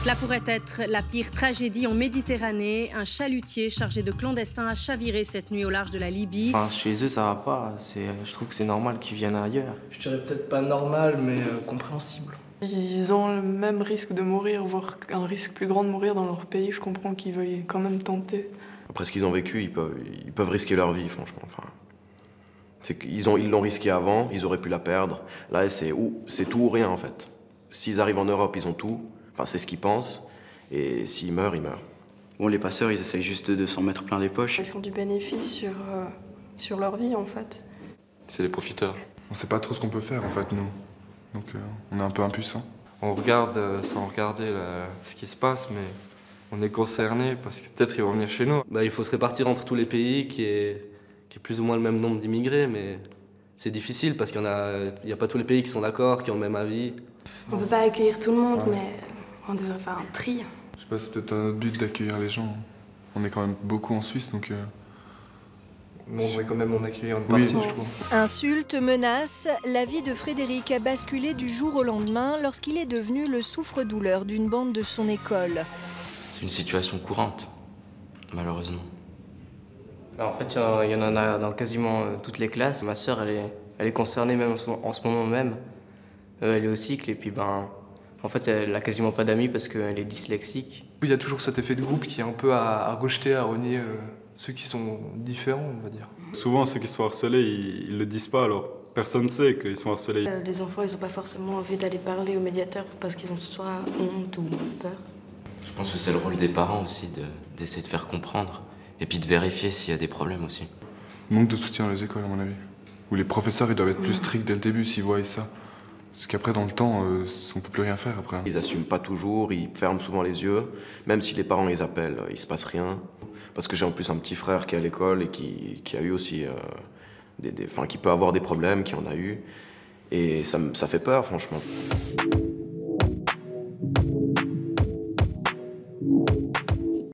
Cela pourrait être la pire tragédie en Méditerranée. Un chalutier chargé de clandestins a chaviré cette nuit au large de la Libye. Enfin, chez eux, ça va pas. Je trouve que c'est normal qu'ils viennent ailleurs. Je dirais peut-être pas normal, mais compréhensible. Ils ont le même risque de mourir, voire un risque plus grand de mourir dans leur pays. Je comprends qu'ils veuillent quand même tenter. Après ce qu'ils ont vécu, ils peuvent risquer leur vie, franchement. Enfin, ils l'ont risqué avant, ils auraient pu la perdre. Là, c'est tout ou rien, en fait. S'ils arrivent en Europe, ils ont tout. Enfin, c'est ce qu'ils pensent. Et s'ils meurent, ils meurent. Bon, les passeurs, ils essayent juste de s'en mettre plein les poches. Ils font du bénéfice sur leur vie, en fait. C'est les profiteurs. On sait pas trop ce qu'on peut faire, en fait, nous. Donc, on est un peu impuissants. On regarde sans regarder ce qui se passe, mais on est concerné parce que peut-être ils vont venir chez nous. Il faut se répartir entre tous les pays, qui est plus ou moins le même nombre d'immigrés, mais c'est difficile parce qu'il n'y a pas tous les pays qui sont d'accord, qui ont le même avis. On peut pas accueillir tout le monde, mais on devrait faire un tri. Je sais pas, c'est peut-être notre but d'accueillir les gens. On est quand même beaucoup en Suisse, donc... Mais on devrait quand même en accueillir une partie, oui, je trouve. Insultes, menaces, la vie de Frédéric a basculé du jour au lendemain lorsqu'il est devenu le souffre-douleur d'une bande de son école. C'est une situation courante, malheureusement. En fait, il y en a dans quasiment toutes les classes. Ma sœur, elle est concernée même en ce moment même. Elle est au cycle et puis en fait, elle n'a quasiment pas d'amis parce qu'elle est dyslexique. Il y a toujours cet effet de groupe qui est un peu à rejeter, à renier ceux qui sont différents, on va dire. Souvent, ceux qui sont harcelés, ils le disent pas, alors personne ne sait qu'ils sont harcelés. Les enfants, ils n'ont pas forcément envie d'aller parler au médiateur parce qu'ils ont soit honte ou peur. Je pense que c'est le rôle des parents aussi d'essayer de faire comprendre et puis de vérifier s'il y a des problèmes aussi. Manque de soutien dans les écoles, à mon avis. Où les professeurs, ils doivent être plus stricts dès le début s'ils voient ça. Parce qu'après, dans le temps, on peut plus rien faire après. Ils assument pas toujours, ils ferment souvent les yeux. Même si les parents les appellent, il se passe rien. Parce que j'ai en plus un petit frère qui est à l'école et qui a eu aussi... qui peut avoir des problèmes, qui en a eu. Et ça fait peur, franchement.